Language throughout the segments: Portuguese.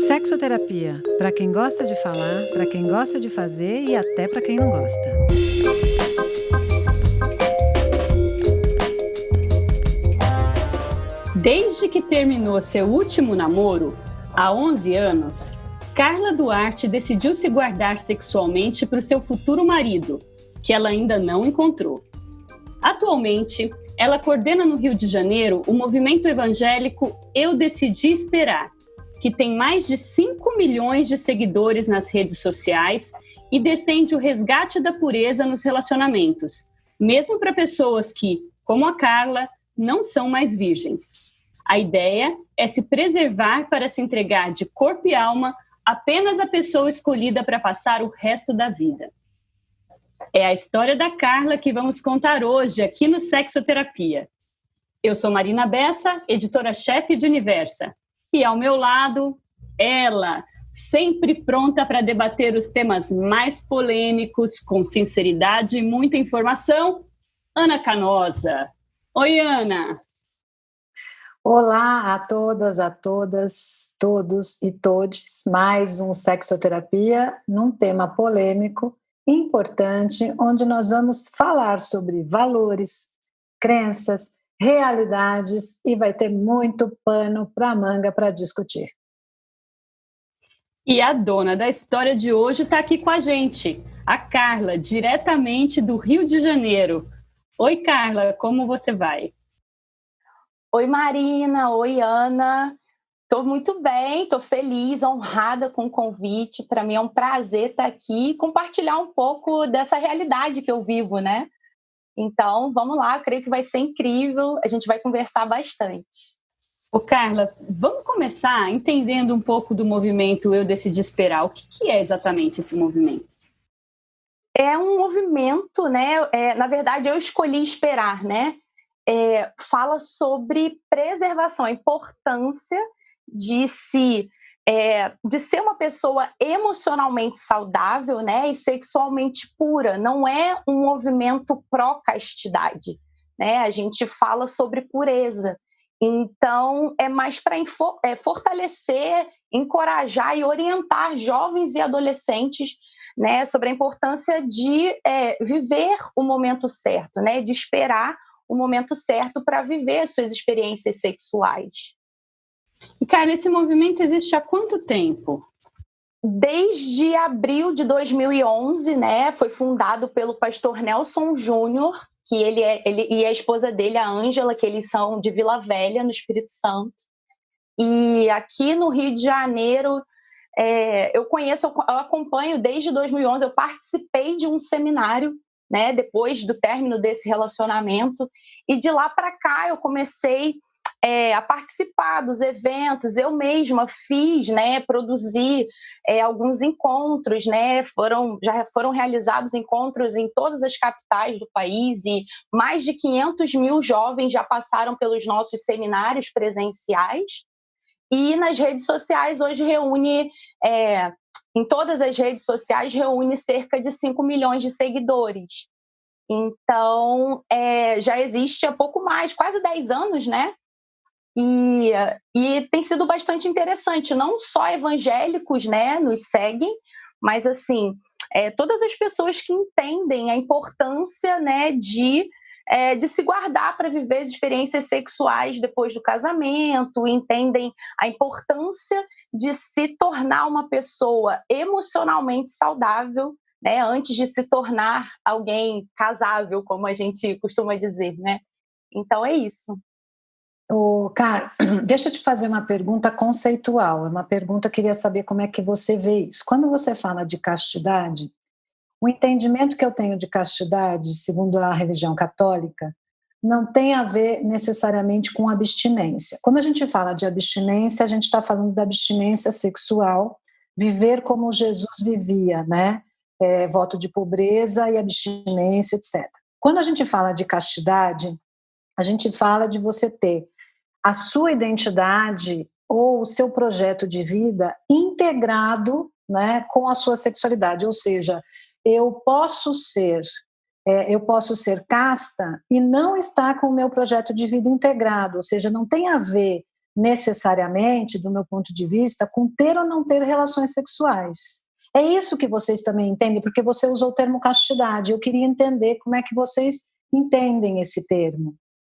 Sexoterapia, para quem gosta de falar, para quem gosta de fazer e até para quem não gosta. Desde que terminou seu último namoro, há 11 anos, Carla Duarte decidiu se guardar sexualmente para o seu futuro marido, que ela ainda não encontrou. Atualmente, ela coordena no Rio de Janeiro o movimento evangélico Eu Decidi Esperar, que tem mais de 5 milhões de seguidores nas redes sociais e defende o resgate da pureza nos relacionamentos, mesmo para pessoas que, como a Carla, não são mais virgens. A ideia é se preservar para se entregar de corpo e alma apenas à pessoa escolhida para passar o resto da vida. É a história da Carla que vamos contar hoje aqui no Sexoterapia. Eu sou Marina Bessa, editora-chefe de Universa. E ao meu lado, ela, sempre pronta para debater os temas mais polêmicos, com sinceridade e muita informação, Ana Canosa. Oi, Ana! Olá a todas, todos e todes. Mais um Sexoterapia num tema polêmico, importante, onde nós vamos falar sobre valores, crenças, realidades e vai ter muito pano para manga para discutir. E a dona da história de hoje está aqui com a gente, a Carla, diretamente do Rio de Janeiro. Oi, Carla, como você vai? Oi, Marina. Oi, Ana. Estou muito bem, estou feliz, honrada com o convite. Para mim é um prazer estar aqui e compartilhar um pouco dessa realidade que eu vivo, né? Então, vamos lá, eu creio que vai ser incrível, a gente vai conversar bastante. Ô, Carla, vamos começar entendendo um pouco do movimento Eu Decidi Esperar. O que é exatamente esse movimento? É um movimento, né? Na verdade, eu escolhi esperar, né? Fala sobre preservação, a importância de ser uma pessoa emocionalmente saudável, né, e sexualmente pura. Não é um movimento pró-castidade, né? A gente fala sobre pureza. Então, é mais para fortalecer, encorajar e orientar jovens e adolescentes, né, sobre a importância de viver o momento certo, né, de esperar o momento certo para viver suas experiências sexuais. E, Carla, esse movimento existe há quanto tempo? Desde abril de 2011, né, foi fundado pelo pastor Nelson Júnior, que ele e a esposa dele, a Ângela, que eles são de Vila Velha, no Espírito Santo. E aqui no Rio de Janeiro, eu acompanho desde 2011, eu participei de um seminário, né, depois do término desse relacionamento, e de lá para cá eu comecei a participar dos eventos. Eu mesma fiz, né, produzi alguns encontros, né, já foram realizados encontros em todas as capitais do país e mais de 500 mil jovens já passaram pelos nossos seminários presenciais. E nas redes sociais hoje em todas as redes sociais reúne cerca de 5 milhões de seguidores. Então, já existe há pouco mais, quase 10 anos, né? E tem sido bastante interessante, não só evangélicos, né, nos seguem, mas assim, todas as pessoas que entendem a importância, né, de se guardar para viver as experiências sexuais depois do casamento, entendem a importância de se tornar uma pessoa emocionalmente saudável, né, antes de se tornar alguém casável, como a gente costuma dizer, né? Então é isso. Cara, deixa eu te fazer uma pergunta conceitual, é uma pergunta, queria saber como é que você vê isso. Quando você fala de castidade, o entendimento que eu tenho de castidade, segundo a religião católica, não tem a ver necessariamente com abstinência. Quando a gente fala de abstinência, a gente está falando da abstinência sexual, viver como Jesus vivia, né? Voto de pobreza e abstinência, etc. Quando a gente fala de castidade, a gente fala de você ter a sua identidade ou o seu projeto de vida integrado, né, com a sua sexualidade, ou seja, eu posso ser casta e não estar com o meu projeto de vida integrado, ou seja, não tem a ver necessariamente, do meu ponto de vista, com ter ou não ter relações sexuais. É isso que vocês também entendem, porque você usou o termo castidade. Eu queria entender como é que vocês entendem esse termo.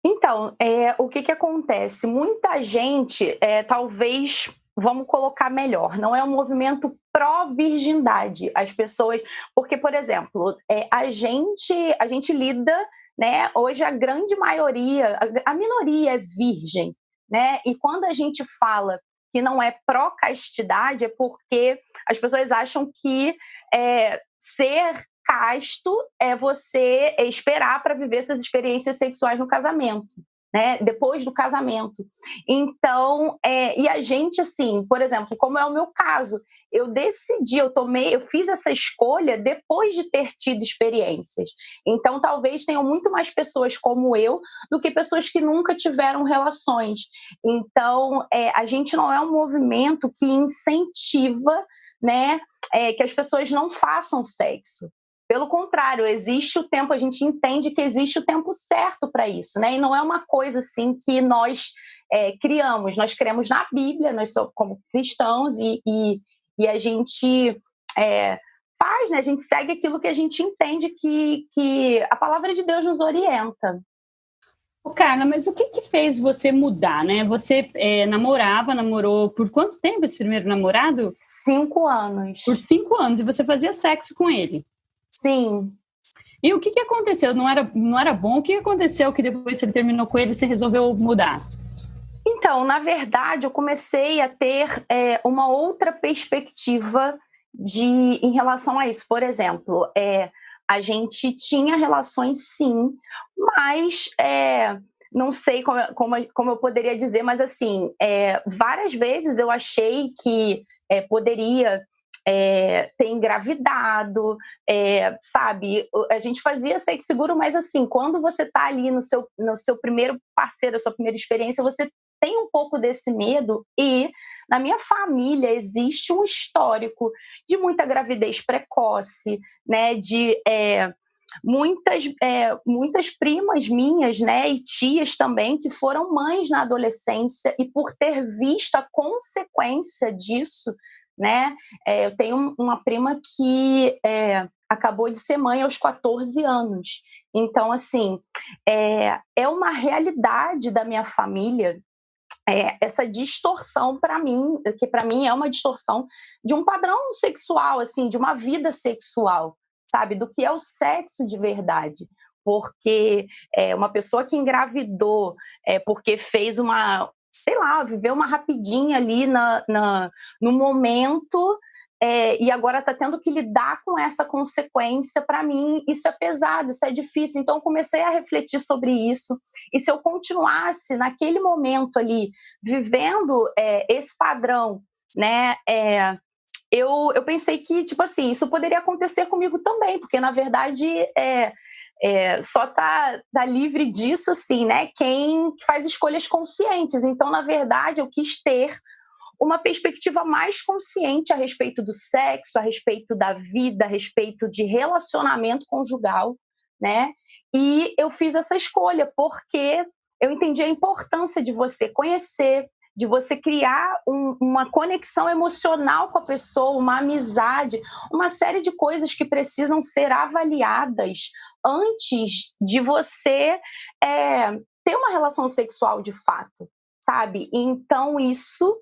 Então, o que acontece? Muita gente, talvez, vamos colocar melhor, não é um movimento pró-virgindade. As pessoas... Porque, por exemplo, a gente lida, né? Hoje a grande maioria, a minoria é virgem, né? E quando a gente fala que não é pró-castidade, é porque as pessoas acham que ser casto é você esperar para viver suas experiências sexuais no casamento, né? Depois do casamento. Então, e a gente, assim, por exemplo, como é o meu caso, eu decidi, eu fiz essa escolha depois de ter tido experiências. Então, talvez tenham muito mais pessoas como eu do que pessoas que nunca tiveram relações. Então, a gente não é um movimento que incentiva, né, que as pessoas não façam sexo. Pelo contrário, existe o tempo, a gente entende que existe o tempo certo para isso, né? E não é uma coisa assim que nós criamos. Nós cremos na Bíblia, nós somos como cristãos e a gente faz, né? A gente segue aquilo que a gente entende que a palavra de Deus nos orienta. Carla, mas o que fez você mudar, né? Você namorou por quanto tempo esse primeiro namorado? 5 anos. Por 5 anos, e você fazia sexo com ele? Sim. E o que aconteceu? Não era bom? O que aconteceu que depois que você terminou com ele, você resolveu mudar? Então, na verdade, eu comecei a ter uma outra perspectiva em relação a isso. Por exemplo, a gente tinha relações, sim, mas não sei como eu poderia dizer, mas assim, várias vezes eu achei que poderia ter engravidado, sabe? A gente fazia sexo seguro, mas assim, quando você tá ali no seu primeiro parceiro, a sua primeira experiência, você tem um pouco desse medo e na minha família existe um histórico de muita gravidez precoce, né? De muitas primas minhas, né, e tias também, que foram mães na adolescência e por ter visto a consequência disso, né, eu tenho uma prima que acabou de ser mãe aos 14 anos. Então, assim, é uma realidade da minha família, essa distorção para mim, que para mim é uma distorção de um padrão sexual, assim, de uma vida sexual, sabe, do que é o sexo de verdade. Porque uma pessoa que engravidou porque fez viveu uma rapidinha ali no momento e agora está tendo que lidar com essa consequência, para mim isso é pesado, isso é difícil. Então eu comecei a refletir sobre isso, e se eu continuasse naquele momento ali, vivendo esse padrão, né, eu pensei que, tipo assim, isso poderia acontecer comigo também, porque na verdade só tá livre disso, assim, né, quem faz escolhas conscientes. Então, na verdade, eu quis ter uma perspectiva mais consciente a respeito do sexo, a respeito da vida, a respeito de relacionamento conjugal, né? E eu fiz essa escolha porque eu entendi a importância de você conhecer, de você criar uma conexão emocional com a pessoa, uma amizade, uma série de coisas que precisam ser avaliadas antes de você ter uma relação sexual de fato, sabe? Então isso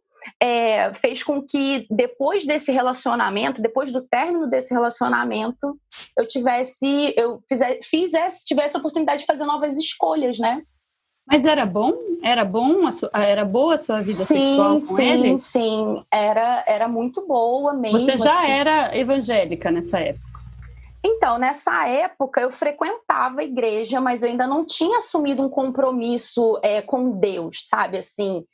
fez com que depois desse relacionamento, depois do término desse relacionamento, eu tivesse a oportunidade de fazer novas escolhas, né? Mas era bom? Era boa a sua vida sexual com ele? Sim, era muito boa mesmo. Você já assim. era evangélica nessa época? Então, nessa época eu frequentava a igreja, mas eu ainda não tinha assumido um compromisso com Deus, sabe? Assim,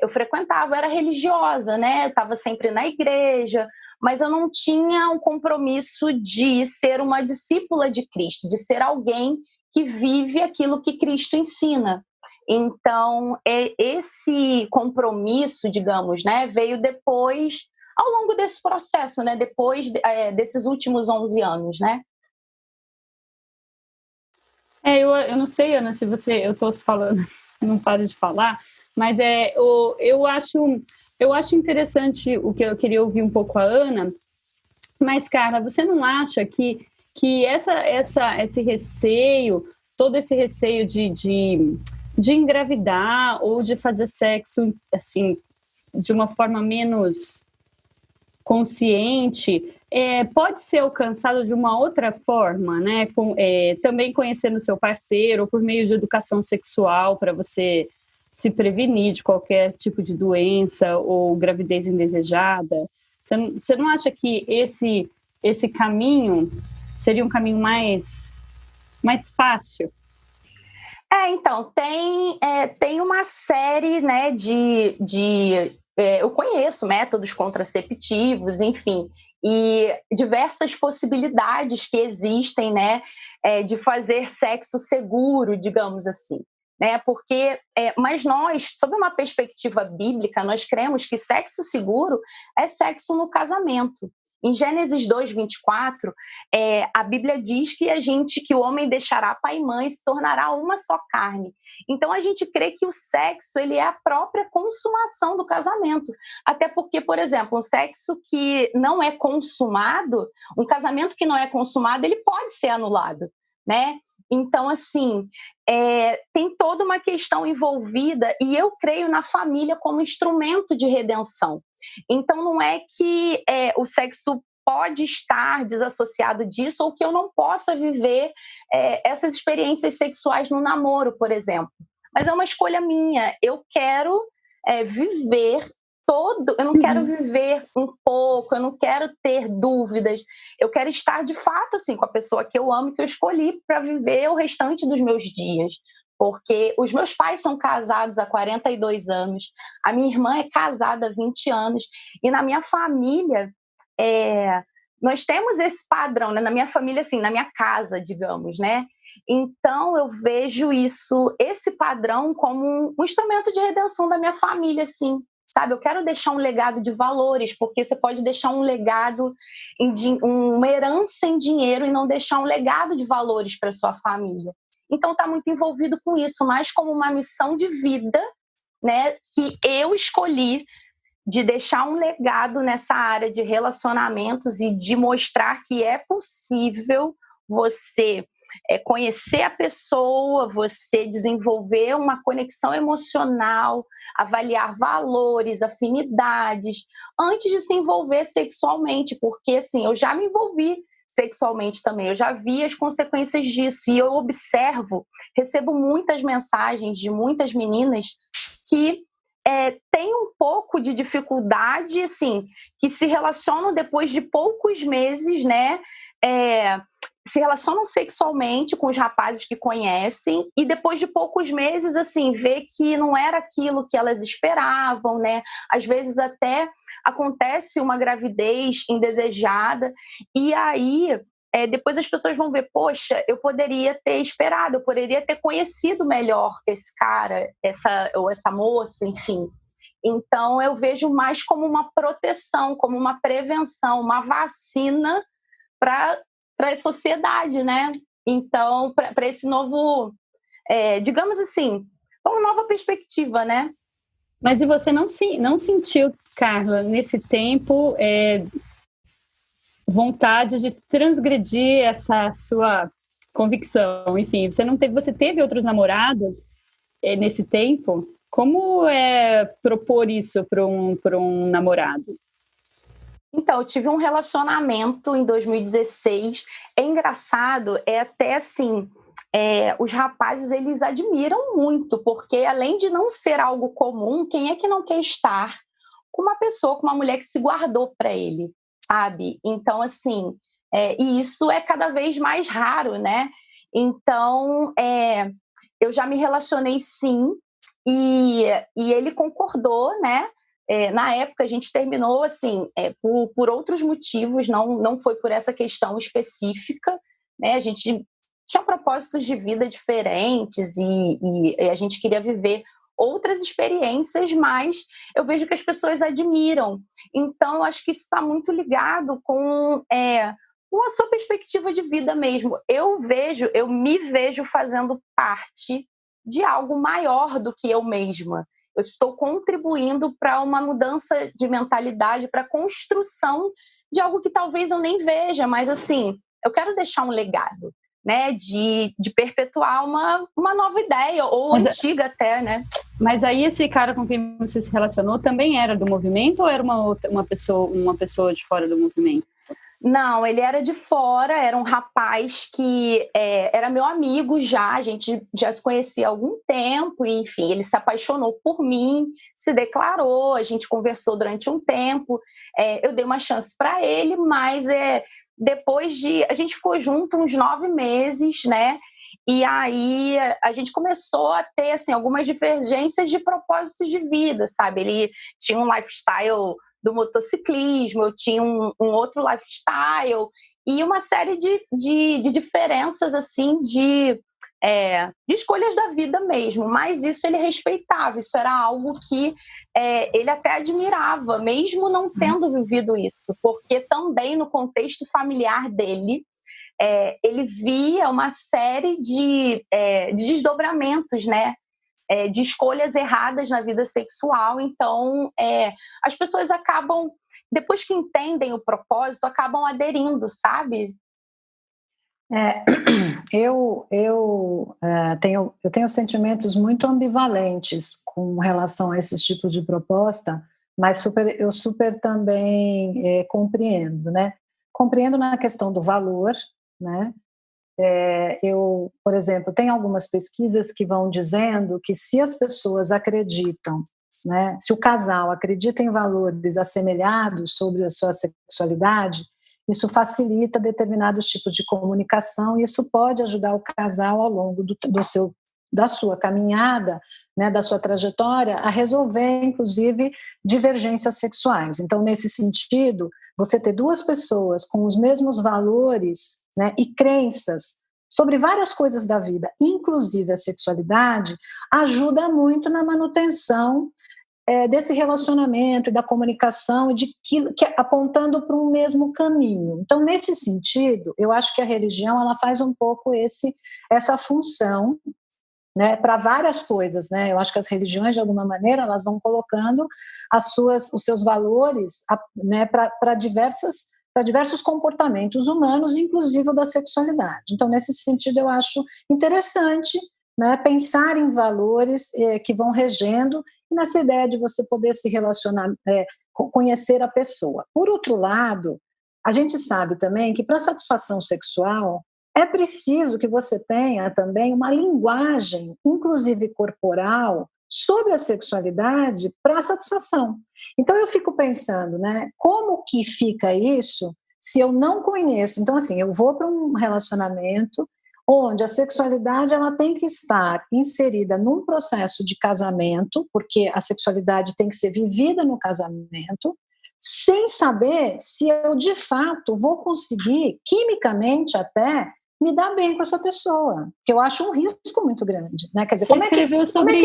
eu frequentava, eu era religiosa, né? Eu estava sempre na igreja, mas eu não tinha um compromisso de ser uma discípula de Cristo, de ser alguém que vive aquilo que Cristo ensina. Então, esse compromisso, digamos, né, veio depois, ao longo desse processo, né, depois desses últimos 11 anos, né? Eu não sei, Ana, se você... Eu estou falando, não paro de falar, Mas eu acho interessante o que eu queria ouvir um pouco a Ana. Mas, Carla, você não acha que esse receio, todo esse receio de engravidar ou de fazer sexo assim, de uma forma menos consciente, pode ser alcançado de uma outra forma, né? Também conhecendo o seu parceiro, ou por meio de educação sexual, para você se prevenir de qualquer tipo de doença ou gravidez indesejada? Você não acha que esse caminho seria um caminho mais fácil? Então, tem uma série, né, eu conheço métodos contraceptivos, enfim, e diversas possibilidades que existem, né, de fazer sexo seguro, digamos assim. Né, porque, mas nós, sob uma perspectiva bíblica, nós cremos que sexo seguro é sexo no casamento. Em Gênesis 2:24, a Bíblia diz que o homem deixará pai e mãe e se tornará uma só carne. Então a gente crê que o sexo ele é a própria consumação do casamento. Até porque, por exemplo, um sexo que não é consumado, um casamento que não é consumado, ele pode ser anulado, né? Então, assim, tem toda uma questão envolvida e eu creio na família como instrumento de redenção. Então, não é que o sexo pode estar desassociado disso ou que eu não possa viver essas experiências sexuais no namoro, por exemplo. Mas é uma escolha minha. Eu quero viver eu não quero viver um pouco, eu não quero ter dúvidas, eu quero estar de fato assim com a pessoa que eu amo, que eu escolhi para viver o restante dos meus dias. Porque os meus pais são casados há 42 anos, a minha irmã é casada há 20 anos, e na minha família, nós temos esse padrão, né? Na minha família, assim, na minha casa, digamos, né? Então, eu vejo esse padrão como um instrumento de redenção da minha família, assim. Sabe, eu quero deixar um legado de valores, porque você pode deixar um legado, uma herança em dinheiro e não deixar um legado de valores para sua família. Então está muito envolvido com isso, mais como uma missão de vida, né, que eu escolhi de deixar um legado nessa área de relacionamentos e de mostrar que é possível você conhecer a pessoa, você desenvolver uma conexão emocional, avaliar valores, afinidades, antes de se envolver sexualmente, porque assim, eu já me envolvi sexualmente também, eu já vi as consequências disso e eu recebo muitas mensagens de muitas meninas que têm um pouco de dificuldade, assim, que se relacionam depois de poucos meses, né, se relacionam sexualmente com os rapazes que conhecem e depois de poucos meses, assim, vê que não era aquilo que elas esperavam, né? Às vezes até acontece uma gravidez indesejada e aí depois as pessoas vão ver, poxa, eu poderia ter esperado, eu poderia ter conhecido melhor esse cara, essa moça, enfim. Então eu vejo mais como uma proteção, como uma prevenção, uma vacina para a sociedade, né? Então, para esse novo, digamos assim, uma nova perspectiva, né? Mas e você não sentiu, Carla, nesse tempo, vontade de transgredir essa sua convicção? Enfim, você teve outros namorados nesse tempo? Como é propor isso para um namorado? Então, eu tive um relacionamento em 2016. É engraçado, até assim, os rapazes, eles admiram muito, porque além de não ser algo comum, quem é que não quer estar com uma pessoa, com uma mulher que se guardou para ele, sabe? Então, assim, e isso é cada vez mais raro, né? Então, eu já me relacionei sim, e ele concordou, né? Na época a gente terminou assim por outros motivos, não foi por essa questão específica, né? A gente tinha propósitos de vida diferentes e a gente queria viver outras experiências, mas eu vejo que as pessoas admiram. Então, eu acho que isso está muito ligado com a sua perspectiva de vida mesmo. Eu me vejo fazendo parte de algo maior do que eu mesma. eu estou contribuindo para uma mudança de mentalidade, para a construção de algo que talvez eu nem veja, mas assim, eu quero deixar um legado, né, de perpetuar uma nova ideia, ou antiga até, né? Mas aí esse cara com quem você se relacionou também era do movimento ou era uma pessoa de fora do movimento? Não, ele era de fora, era um rapaz que era meu amigo já, a gente já se conhecia há algum tempo, e, enfim, ele se apaixonou por mim, se declarou, a gente conversou durante um tempo, eu dei uma chance para ele, mas depois a gente ficou junto uns 9 meses, né? E aí a gente começou a ter assim, algumas divergências de propósitos de vida, sabe? Ele tinha um lifestyle do motociclismo, eu tinha um outro lifestyle, e uma série de diferenças assim de escolhas da vida mesmo, mas isso ele respeitava, isso era algo que ele até admirava, mesmo não tendo vivido isso, porque também no contexto familiar dele, ele via uma série de desdobramentos, né? De escolhas erradas na vida sexual. Então, as pessoas acabam, depois que entendem o propósito, acabam aderindo, sabe? Eu tenho sentimentos muito ambivalentes com relação a esse tipo de proposta, mas eu super também compreendo, né? Compreendo na questão do valor, né? Por exemplo, tem algumas pesquisas que vão dizendo que se as pessoas acreditam, né, se o casal acredita em valores assemelhados sobre a sua sexualidade, isso facilita determinados tipos de comunicação e isso pode ajudar o casal ao longo da sua caminhada, né, da sua trajetória, a resolver, inclusive, divergências sexuais. Então, nesse sentido, você ter duas pessoas com os mesmos valores, né, e crenças sobre várias coisas da vida, inclusive a sexualidade, ajuda muito na manutenção desse relacionamento e da comunicação, apontando para um mesmo caminho. Então, nesse sentido, eu acho que a religião ela faz um pouco essa função, né, para várias coisas, né? Eu acho que as religiões, de alguma maneira, elas vão colocando os seus valores, né, para diversos comportamentos humanos, inclusive o da sexualidade. Então, nesse sentido, eu acho interessante, né, pensar em valores que vão regendo, e nessa ideia de você poder se relacionar, conhecer a pessoa. Por outro lado, a gente sabe também que para satisfação sexual é preciso que você tenha também uma linguagem, inclusive corporal, sobre a sexualidade para a satisfação. Então eu fico pensando, né, como que fica isso se eu não conheço? Então assim, eu vou para um relacionamento onde a sexualidade ela tem que estar inserida num processo de casamento, porque a sexualidade tem que ser vivida no casamento, sem saber se eu de fato vou conseguir, quimicamente até, me dar bem com essa pessoa, que eu acho um risco muito grande, né? Quer dizer, como é que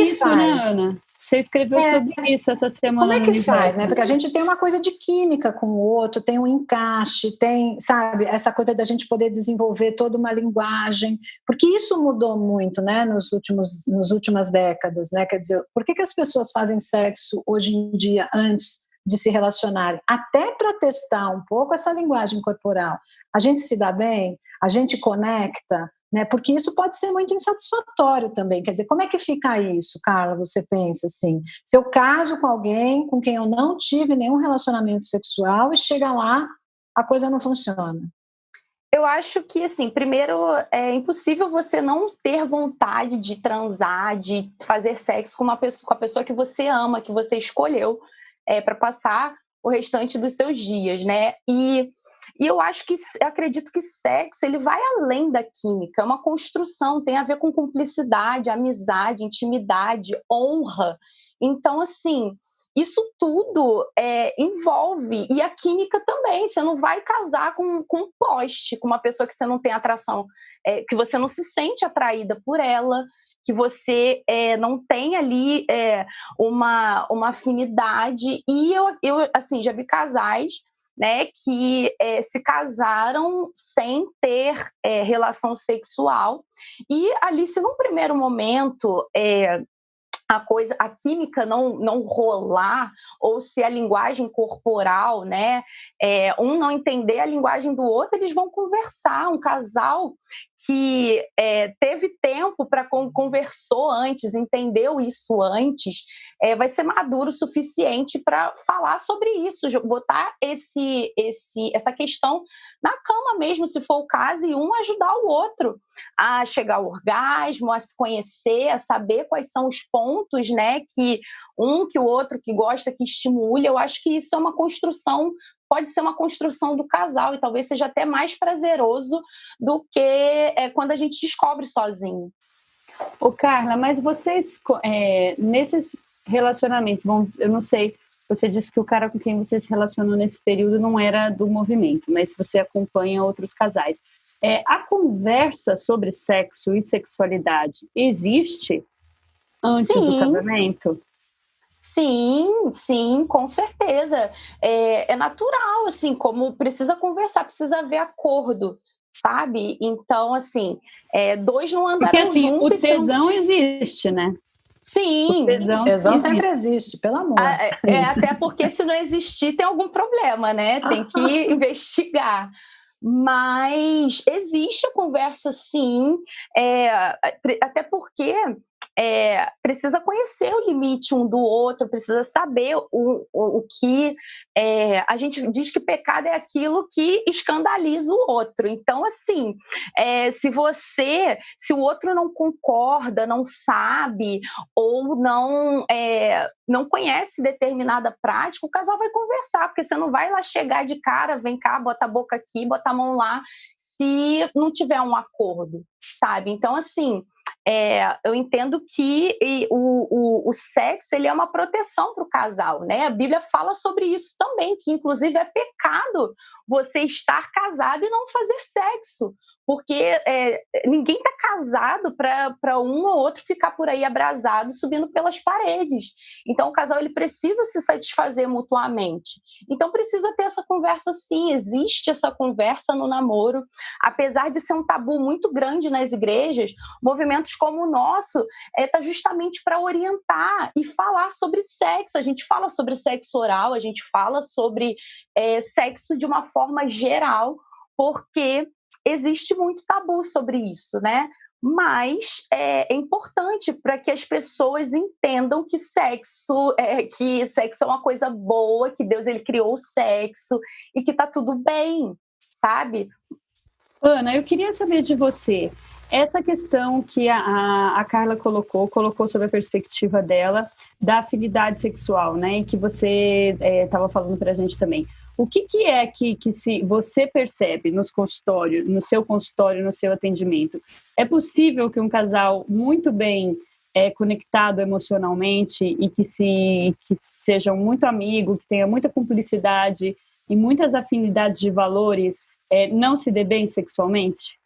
isso, faz? Né, Ana? Você escreveu sobre isso essa semana. Como é que faz, né? Porque a gente tem uma coisa de química com o outro, tem um encaixe, tem, sabe, essa coisa da gente poder desenvolver toda uma linguagem, porque isso mudou muito, né, nas últimas décadas, né? Quer dizer, por que as pessoas fazem sexo hoje em dia antes de se relacionarem? Até para testar um pouco essa linguagem corporal. A gente se dá bem? A gente conecta? Né? Porque isso pode ser muito insatisfatório também. Quer dizer, como é que fica isso, Carla? Você pensa assim, se eu caso com alguém com quem eu não tive nenhum relacionamento sexual e chega lá, a coisa não funciona. Eu acho que, assim, primeiro, é impossível você não ter vontade de transar, de fazer sexo com a pessoa que você ama, que você escolheu para passar o restante dos seus dias, né? E eu acredito que sexo, ele vai além da química, é uma construção, tem a ver com cumplicidade, amizade, intimidade, honra. Então, assim, isso tudo envolve, e a química também, você não vai casar com um poste, com uma pessoa que você não tem atração, que você não se sente atraída por ela, que você não tem ali uma afinidade. E eu assim, já vi casais, né, que se casaram sem ter relação sexual, e ali, se num primeiro momento a química não rolar, ou se a linguagem corporal, né, um não entender a linguagem do outro, eles vão conversar. Um casal que teve tempo para conversou antes, entendeu isso antes, vai ser maduro o suficiente para falar sobre isso, botar essa questão na cama mesmo, se for o caso, e um ajudar o outro a chegar ao orgasmo, a se conhecer, a saber quais são os pontos, né, que o outro que gosta, que estimule. Eu acho que isso é uma construção, pode ser uma construção do casal, e talvez seja até mais prazeroso do que quando a gente descobre sozinho. Ô, Carla, mas vocês, nesses relacionamentos, eu não sei, você disse que o cara com quem você se relacionou nesse período não era do movimento, mas você acompanha outros casais. A conversa sobre sexo e sexualidade existe antes do casamento? Sim, com certeza. É natural, assim, como precisa conversar, precisa haver acordo, sabe? Então, assim, dois não andarão porque, assim, juntos. O tesão existe, né? Sim. O tesão sempre existe, pelo amor. Até porque se não existir, tem algum problema, né? Tem que investigar. Mas existe a conversa, sim, até porque precisa conhecer o limite um do outro, precisa saber o que... a gente diz que pecado é aquilo que escandaliza o outro. Então, assim, se o outro não concorda, não sabe, ou não conhece determinada prática, o casal vai conversar, porque você não vai lá chegar de cara, vem cá, bota a boca aqui, bota a mão lá, se não tiver um acordo, sabe? Então, assim, eu entendo que o sexo, ele é uma proteção para o casal, né? A Bíblia fala sobre isso também, que inclusive é pecado você estar casado e não fazer sexo, porque ninguém está casado para um ou outro ficar por aí abrasado, subindo pelas paredes. Então o casal, ele precisa se satisfazer mutuamente. Então precisa ter essa conversa, sim. Existe essa conversa no namoro, apesar de ser um tabu muito grande nas igrejas. Movimentos como o nosso está justamente para orientar e falar sobre sexo. A gente fala sobre sexo oral, a gente fala sobre sexo de uma forma geral, porque existe muito tabu sobre isso, né? Mas é importante para que as pessoas entendam que sexo é uma coisa boa, que Deus, ele criou o sexo e que tá tudo bem, sabe? Ana, eu queria saber de você, essa questão que a Carla colocou sobre a perspectiva dela, da afinidade sexual, né? E que você estava falando para a gente também. O que é que se você percebe no seu consultório, no seu atendimento? É possível que um casal muito bem conectado emocionalmente e que sejam muito amigos, que tenha muita cumplicidade e muitas afinidades de valores, não se dê bem sexualmente?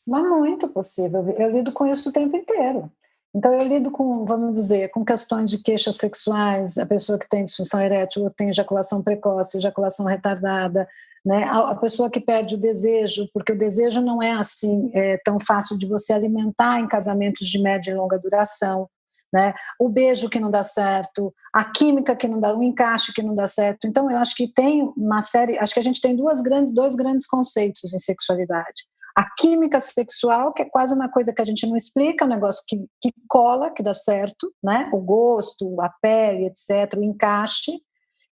Mas muito possível. Eu lido com isso o tempo inteiro. Então, eu lido com, vamos dizer, com questões de queixas sexuais, a pessoa que tem disfunção erétil ou tem ejaculação precoce, ejaculação retardada, né? A pessoa que perde o desejo, porque o desejo não é assim tão fácil de você alimentar em casamentos de média e longa duração, né? O beijo que não dá certo, a química que não dá, o encaixe que não dá certo. Então, eu acho que tem uma série, acho que a gente tem dois grandes conceitos em sexualidade. A química sexual, que é quase uma coisa que a gente não explica, um negócio que cola, que dá certo, né? O gosto, a pele, etc., o encaixe.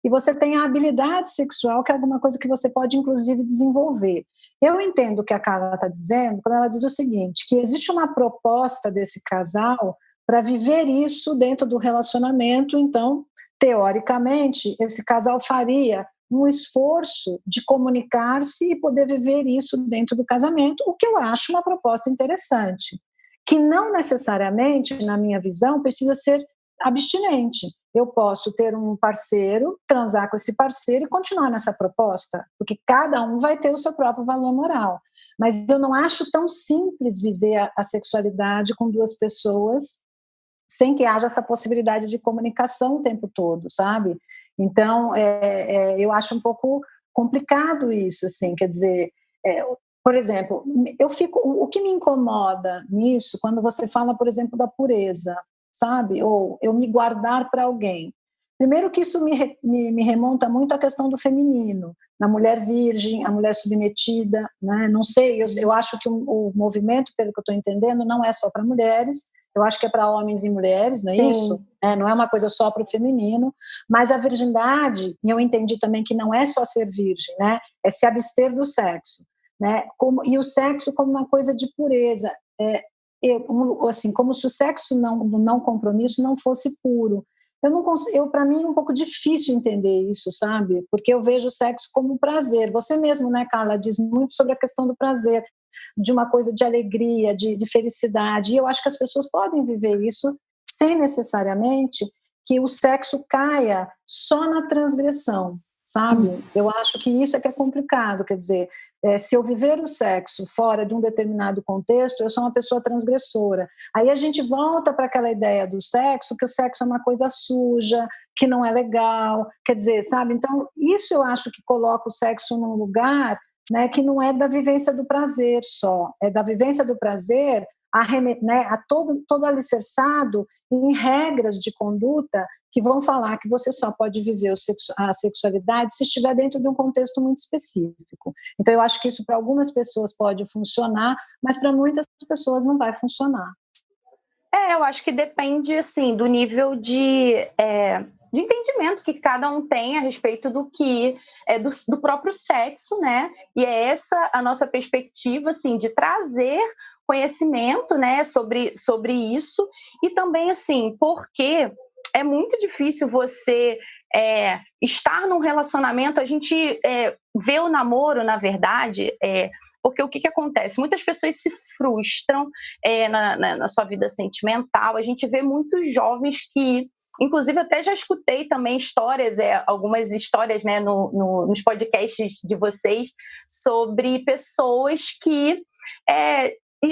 E você tem a habilidade sexual, que é alguma coisa que você pode, inclusive, desenvolver. Eu entendo o que a Carla está dizendo, quando ela diz o seguinte, que existe uma proposta desse casal para viver isso dentro do relacionamento. Então, teoricamente, esse casal faria um esforço de comunicar-se e poder viver isso dentro do casamento, o que eu acho uma proposta interessante, que não necessariamente, na minha visão, precisa ser abstinente. Eu posso ter um parceiro, transar com esse parceiro e continuar nessa proposta, porque cada um vai ter o seu próprio valor moral. Mas eu não acho tão simples viver a sexualidade com duas pessoas sem que haja essa possibilidade de comunicação o tempo todo, sabe? Então, eu acho um pouco complicado isso, assim, quer dizer, por exemplo, o que me incomoda nisso, quando você fala, por exemplo, da pureza, sabe? Ou eu me guardar para alguém. Primeiro que isso me remonta muito à questão do feminino, na mulher virgem, a mulher submetida, né? Não sei, eu acho que o movimento, pelo que eu estou entendendo, não é só para mulheres, eu acho que é para homens e mulheres, não é Sim. isso? Não é uma coisa só para o feminino, mas a virgindade, e eu entendi também que não é só ser virgem, né? É se abster do sexo, né? E o sexo como uma coisa de pureza, assim, como se o sexo não compromisso não fosse puro. Eu não consigo, para mim é um pouco difícil entender isso, sabe? Porque eu vejo o sexo como prazer. Você mesmo, né, Carla, diz muito sobre a questão do prazer, de uma coisa de alegria, de felicidade. E eu acho que as pessoas podem viver isso sem necessariamente que o sexo caia só na transgressão, sabe? Eu acho que isso é que é complicado, quer dizer, se eu viver o sexo fora de um determinado contexto, eu sou uma pessoa transgressora. Aí a gente volta para aquela ideia do sexo, que o sexo é uma coisa suja, que não é legal, quer dizer, sabe? Então, isso eu acho que coloca o sexo num lugar, né, que não é da vivência do prazer só, é da vivência do prazer a todo alicerçado em regras de conduta que vão falar que você só pode viver a sexualidade se estiver dentro de um contexto muito específico. Então, eu acho que isso para algumas pessoas pode funcionar, mas para muitas pessoas não vai funcionar. Eu acho que depende, assim, do nível de entendimento que cada um tem a respeito do que do próprio sexo, né? E é essa a nossa perspectiva, assim, de trazer conhecimento, né, sobre isso, e também, assim, porque é muito difícil você estar num relacionamento. A gente vê o namoro, na verdade, porque o que acontece? Muitas pessoas se frustram na sua vida sentimental. A gente vê muitos jovens que, inclusive, até já escutei também histórias, algumas histórias, né, nos podcasts de vocês, sobre pessoas que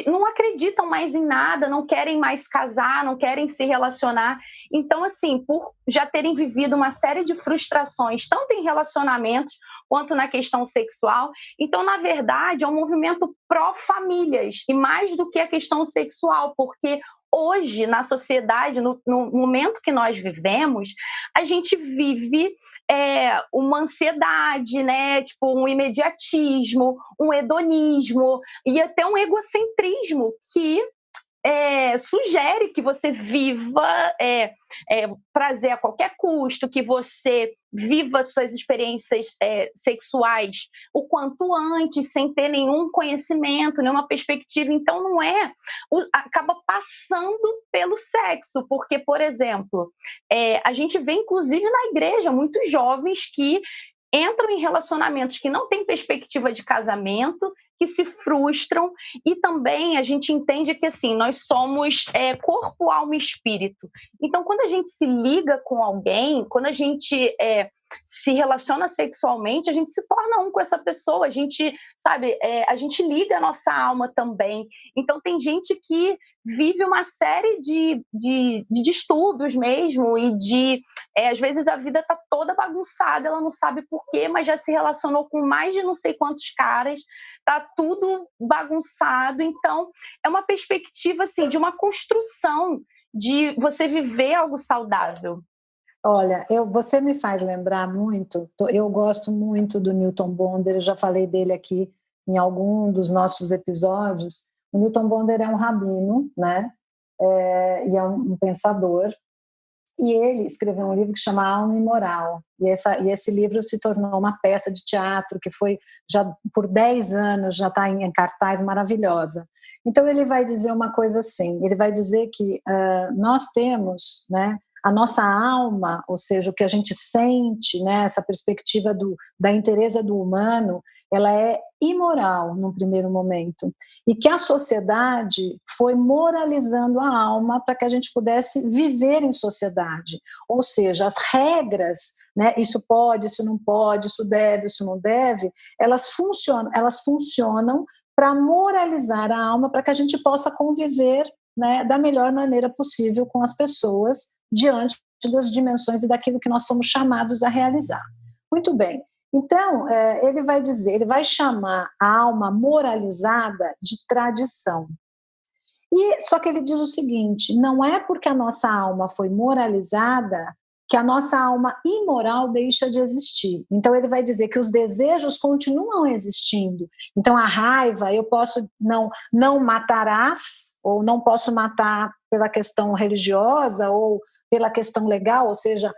não acreditam mais em nada, não querem mais casar, não querem se relacionar. Então, assim, por já terem vivido uma série de frustrações, tanto em relacionamentos quanto na questão sexual, então, na verdade, é um movimento pró-famílias, e mais do que a questão sexual, porque hoje, na sociedade, no momento que nós vivemos, a gente vive uma ansiedade, né? Tipo, um imediatismo, um hedonismo e até um egocentrismo que sugere que você viva prazer a qualquer custo, que você viva suas experiências sexuais o quanto antes, sem ter nenhum conhecimento, nenhuma perspectiva. Então, acaba passando pelo sexo, porque, por exemplo, a gente vê, inclusive, na igreja, muitos jovens que entram em relacionamentos que não têm perspectiva de casamento, que se frustram, e também a gente entende que, assim, nós somos corpo, alma e espírito. Então, quando a gente se liga com alguém, quando a gente se relaciona sexualmente, a gente se torna um com essa pessoa, a gente, sabe, a gente liga a nossa alma também. Então, tem gente que vive uma série de distúrbios mesmo, e às vezes a vida está toda bagunçada, ela não sabe por quê, mas já se relacionou com mais de não sei quantos caras, está tudo bagunçado. Então, é uma perspectiva, assim, de uma construção de você viver algo saudável. Olha, você me faz lembrar muito, eu gosto muito do Newton Bonder, eu já falei dele aqui em algum dos nossos episódios. O Newton Bonder é um rabino, né? E é um pensador, e ele escreveu um livro que chama Alma e Moral, e esse livro se tornou uma peça de teatro que foi, já por 10 anos, já está em cartaz, maravilhosa. Então ele vai dizer uma coisa assim, ele vai dizer que nós temos, né, a nossa alma, ou seja, o que a gente sente, né, essa perspectiva da inteireza do humano, ela é imoral num primeiro momento, e que a sociedade foi moralizando a alma para que a gente pudesse viver em sociedade, ou seja, as regras, né, isso pode, isso não pode, isso deve, isso não deve, elas funcionam para moralizar a alma, para que a gente possa conviver, né, da melhor maneira possível com as pessoas diante das dimensões e daquilo que nós somos chamados a realizar. Muito bem. Então, ele vai chamar a alma moralizada de tradição. E só que ele diz o seguinte: não é porque a nossa alma foi moralizada que a nossa alma imoral deixa de existir. Então ele vai dizer que os desejos continuam existindo. Então a raiva, eu posso não matarás, ou não posso matar pela questão religiosa ou pela questão legal, ou seja,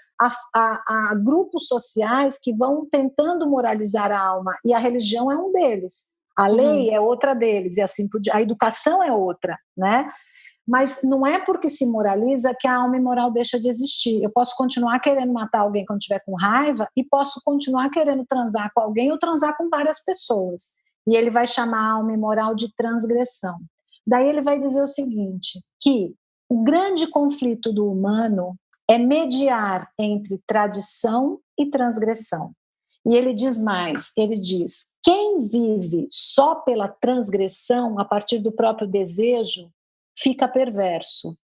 há grupos sociais que vão tentando moralizar a alma, e a religião é um deles. A lei é outra deles, e assim a educação é outra, né? Mas não é porque se moraliza que a alma imoral deixa de existir. Eu posso continuar querendo matar alguém quando estiver com raiva e posso continuar querendo transar com alguém ou transar com várias pessoas. E ele vai chamar a alma imoral de transgressão. Daí ele vai dizer o seguinte, que o grande conflito do humano é mediar entre tradição e transgressão. E ele diz mais, ele diz, quem vive só pela transgressão, a partir do próprio desejo, fica perverso.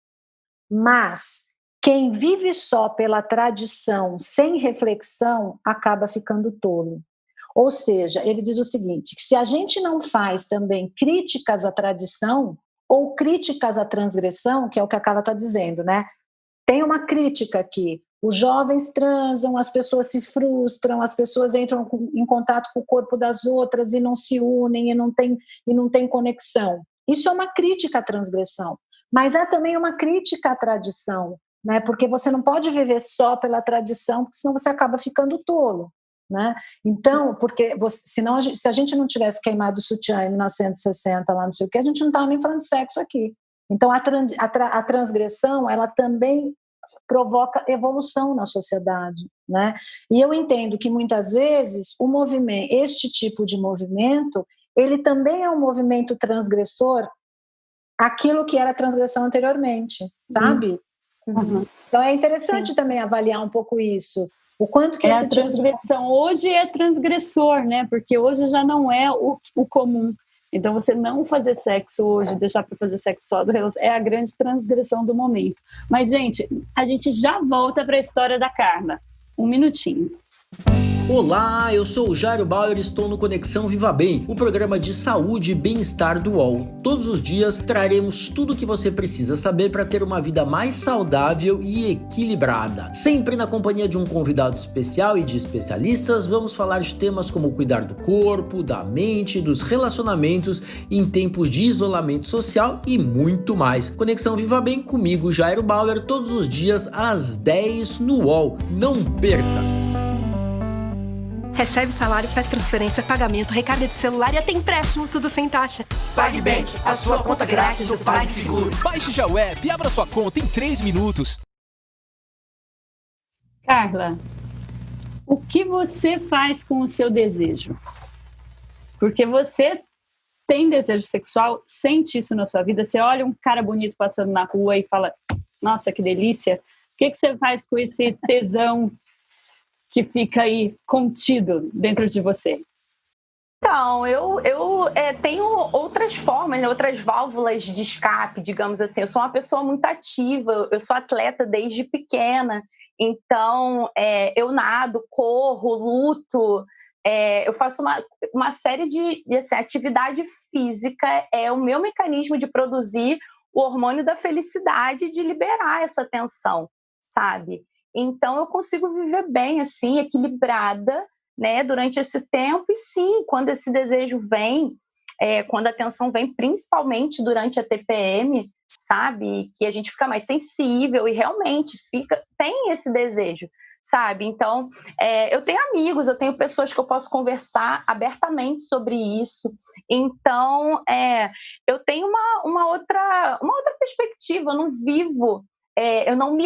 Mas quem vive só pela tradição, sem reflexão, acaba ficando tolo. Ou seja, ele diz o seguinte, que se a gente não faz também críticas à tradição ou críticas à transgressão, que é o que a Carla está dizendo, né? Tem uma crítica aqui, os jovens transam, as pessoas se frustram, as pessoas entram em contato com o corpo das outras e não se unem, e não tem conexão. Isso é uma crítica à transgressão, mas é também uma crítica à tradição, né? Porque você não pode viver só pela tradição, porque senão você acaba ficando tolo, né? Então, porque senão se a gente não tivesse queimado o sutiã em 1960, lá não sei o que, a gente não estava nem falando de sexo aqui. Então, a transgressão, ela também provoca evolução na sociedade, né? E eu entendo que muitas vezes este tipo de movimento, ele também é um movimento transgressor, aquilo que era transgressão anteriormente, sabe? Então é interessante também avaliar um pouco isso, o quanto que esse tipo transgressão hoje é transgressor, né? Porque hoje já não é o comum. Então, você não fazer sexo hoje, deixar para fazer sexo só do relacionamento, é a grande transgressão do momento. Mas, gente, a gente já volta para a história da Carla. Um minutinho. Olá, eu sou o Jairo Bauer e estou no Conexão Viva Bem, o programa de saúde e bem-estar do UOL. Todos os dias traremos tudo o que você precisa saber para ter uma vida mais saudável e equilibrada. Sempre na companhia de um convidado especial e de especialistas, vamos falar de temas como cuidar do corpo, da mente, dos relacionamentos em tempos de isolamento social e muito mais. Conexão Viva Bem comigo, Jairo Bauer, todos os dias às 10 no UOL. Não perca! Recebe salário, faz transferência, pagamento, recarga de celular e até empréstimo, tudo sem taxa. PagBank, a sua conta grátis do PagSeguro. Baixe já o app e abra sua conta em 3 minutos. Carla, o que você faz com o seu desejo? Porque você tem desejo sexual, sente isso na sua vida, você olha um cara bonito passando na rua e fala, nossa, que delícia. O que você faz com esse tesão que fica aí contido dentro de você? Então, eu tenho outras formas, outras válvulas de escape, digamos assim. Eu sou uma pessoa muito ativa, eu sou atleta desde pequena, então eu nado, corro, luto, eu faço uma série de assim, atividade física, é o meu mecanismo de produzir o hormônio da felicidade, de liberar essa tensão, sabe? Então, eu consigo viver bem, assim, equilibrada, né, durante esse tempo. E sim, quando esse desejo vem, quando a tensão vem, principalmente durante a TPM, sabe, que a gente fica mais sensível e realmente tem esse desejo, sabe? Então, eu tenho amigos, eu tenho pessoas que eu posso conversar abertamente sobre isso. Então, eu tenho uma outra perspectiva, eu não vivo... eu não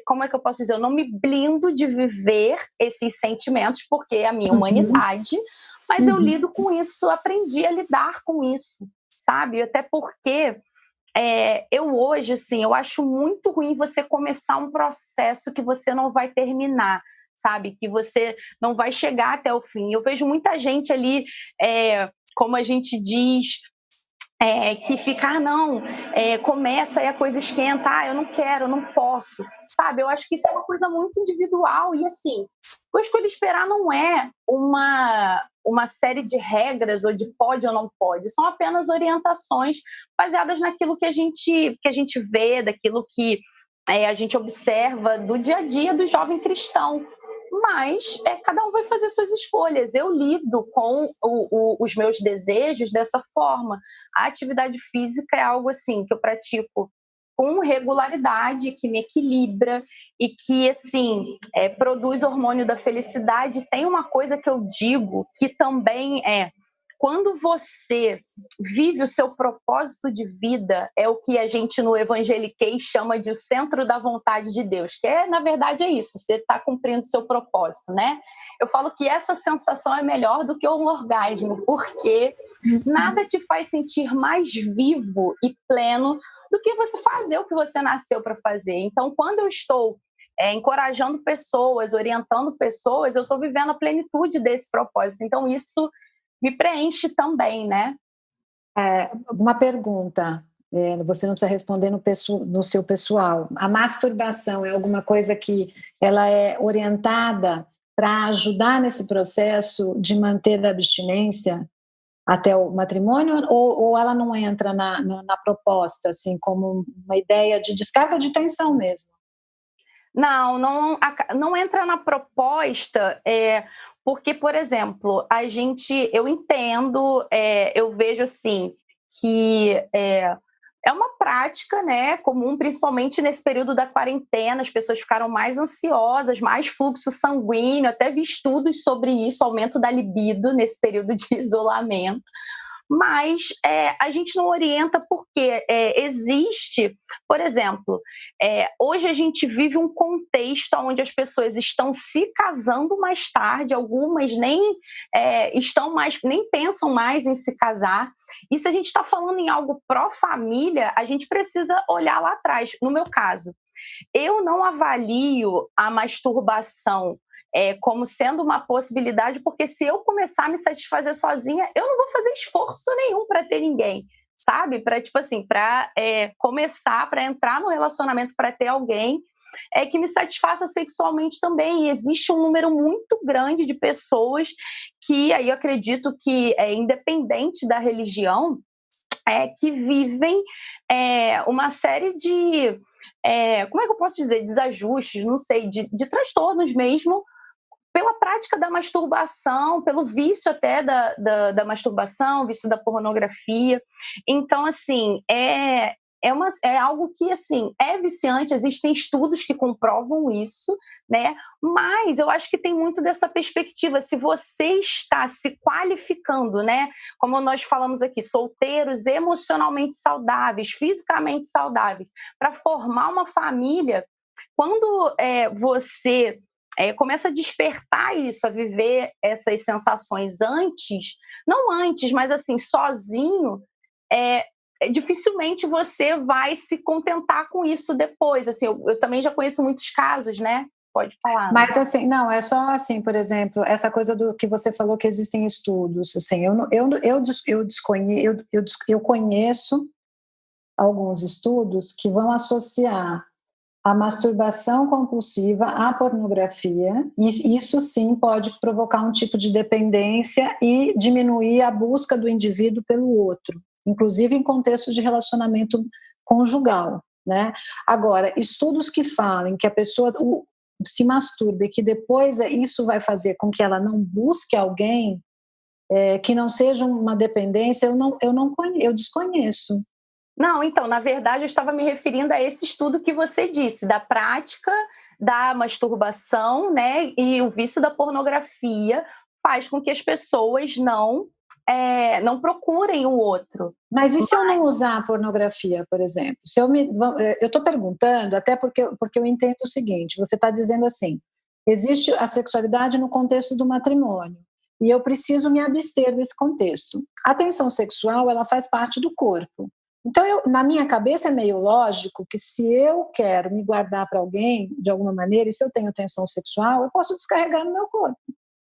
como é que eu posso dizer? Eu não me blindo de viver esses sentimentos, porque é a minha humanidade, mas eu lido com isso, aprendi a lidar com isso, sabe? Até porque eu hoje, assim, eu acho muito ruim você começar um processo que você não vai terminar, sabe? Que você não vai chegar até o fim. Eu vejo muita gente ali, como a gente diz, que fica, não, começa e a coisa esquenta, eu não quero, eu não posso, sabe? Eu acho que isso é uma coisa muito individual e, assim, o Escolha Esperar não é uma série de regras ou de pode ou não pode, são apenas orientações baseadas naquilo que a gente vê, daquilo que a gente observa do dia a dia do jovem cristão. Mas cada um vai fazer suas escolhas. Eu lido com os meus desejos dessa forma. A atividade física é algo assim que eu pratico com regularidade, que me equilibra e que assim produz hormônio da felicidade. Tem uma coisa que eu digo que também quando você vive o seu propósito de vida, é o que a gente no Evangeliquez chama de o centro da vontade de Deus, que na verdade é isso, você está cumprindo o seu propósito, né? Eu falo que essa sensação é melhor do que um orgasmo, porque nada te faz sentir mais vivo e pleno do que você fazer o que você nasceu para fazer. Então, quando eu estou encorajando pessoas, orientando pessoas, eu estou vivendo a plenitude desse propósito. Então, isso me preenche também, né? Uma pergunta, você não precisa responder no seu pessoal. A masturbação é alguma coisa que ela é orientada para ajudar nesse processo de manter a abstinência até o matrimônio, ou ela não entra na proposta, assim, como uma ideia de descarga de tensão mesmo? Não entra na proposta, porque, por exemplo, eu entendo, eu vejo assim, que é uma prática, né, comum, principalmente nesse período da quarentena, as pessoas ficaram mais ansiosas, mais fluxo sanguíneo, até vi estudos sobre isso, aumento da libido nesse período de isolamento. Mas a gente não orienta porque existe, por exemplo, hoje a gente vive um contexto onde as pessoas estão se casando mais tarde, algumas nem pensam mais em se casar, e se a gente está falando em algo pró-família, a gente precisa olhar lá atrás. No meu caso, eu não avalio a masturbação como sendo uma possibilidade, porque se eu começar a me satisfazer sozinha, eu não vou fazer esforço nenhum para ter ninguém, sabe? Para começar, para entrar no relacionamento, para ter alguém que me satisfaça sexualmente também. E existe um número muito grande de pessoas que, aí eu acredito que independente da religião, que vivem uma série de, como é que eu posso dizer, desajustes, não sei, de transtornos mesmo, pela prática da masturbação, pelo vício até da masturbação, vício da pornografia. Então, assim, é algo que, assim, é viciante, existem estudos que comprovam isso, né? Mas eu acho que tem muito dessa perspectiva, se você está se qualificando, né? Como nós falamos aqui, solteiros emocionalmente saudáveis, fisicamente saudáveis, para formar uma família, quando você começa a despertar isso, a viver essas sensações não antes, mas assim, sozinho, dificilmente você vai se contentar com isso depois. Assim, eu também já conheço muitos casos, né? Pode falar. Mas assim, não, é só assim, por exemplo, essa coisa do que você falou que existem estudos, assim, eu conheço alguns estudos que vão associar a masturbação compulsiva à pornografia, e isso sim pode provocar um tipo de dependência e diminuir a busca do indivíduo pelo outro, inclusive em contextos de relacionamento conjugal, né? Agora, estudos que falem que a pessoa se masturbe, que depois isso vai fazer com que ela não busque alguém, que não seja uma dependência, eu desconheço. Não, então, na verdade, eu estava me referindo a esse estudo que você disse, da prática da masturbação, né, e o vício da pornografia faz com que as pessoas não procurem o outro. Mas e se eu não usar a pornografia, por exemplo? Eu estou perguntando, até porque eu entendo o seguinte, você está dizendo assim, existe a sexualidade no contexto do matrimônio, e eu preciso me abster desse contexto. A tensão sexual, ela faz parte do corpo. Então, na minha cabeça é meio lógico que se eu quero me guardar para alguém, de alguma maneira, e se eu tenho tensão sexual, eu posso descarregar no meu corpo.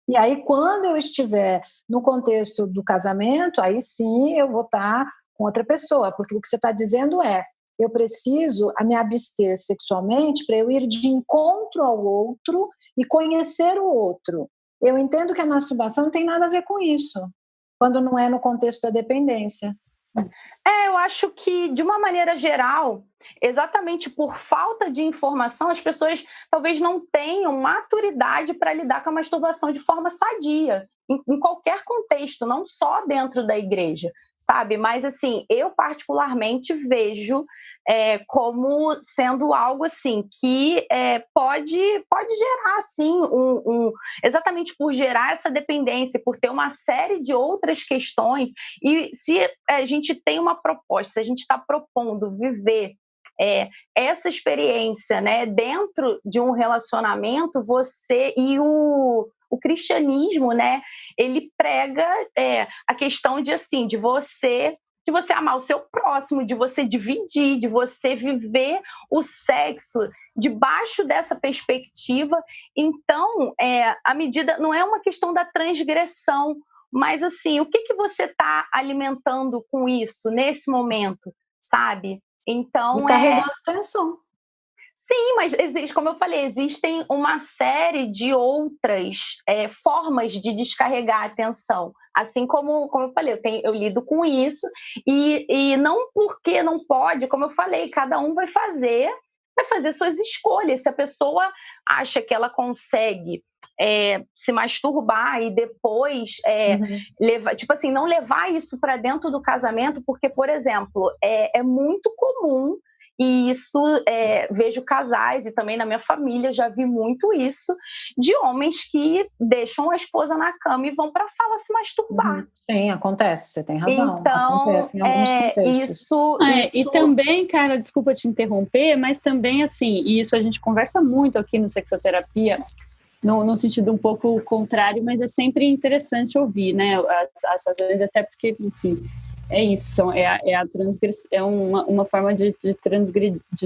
E aí, quando eu estiver no contexto do casamento, aí sim eu vou estar com outra pessoa, porque o que você está dizendo é: eu preciso me abster sexualmente para eu ir de encontro ao outro e conhecer o outro. Eu entendo que a masturbação não tem nada a ver com isso, quando não é no contexto da dependência. Eu acho que, de uma maneira geral, exatamente por falta de informação, as pessoas talvez não tenham maturidade para lidar com a masturbação de forma sadia, em qualquer contexto, não só dentro da igreja, sabe? Mas, assim, eu particularmente vejo como sendo algo, assim, que pode gerar, assim, exatamente por gerar essa dependência, por ter uma série de outras questões. E se a gente tem uma proposta, se a gente está propondo viver essa experiência, né, dentro de um relacionamento, você e o cristianismo, né, ele prega a questão de, assim, de você amar o seu próximo, de você dividir, de você viver o sexo debaixo dessa perspectiva. Então, a medida não é uma questão da transgressão, mas, assim, o que você está alimentando com isso nesse momento, sabe? Então, descarregando tensão. Sim, mas existe, como eu falei, existem uma série de outras formas de descarregar a atenção. Assim como eu falei, eu lido com isso, e não porque não pode, como eu falei, cada um vai fazer suas escolhas. Se a pessoa acha que ela consegue se masturbar e depois levar, tipo assim, não levar isso para dentro do casamento, porque, por exemplo, é muito comum. E isso, vejo casais, e também na minha família já vi muito isso, de homens que deixam a esposa na cama e vão para a sala se masturbar. Sim, acontece, você tem razão. Então, acontece em alguns contextos. isso... E também, cara, desculpa te interromper, mas também, assim, e isso a gente conversa muito aqui no Sexoterapia, no sentido um pouco contrário, mas é sempre interessante ouvir, né, as razões, até porque, enfim... É isso, é uma forma de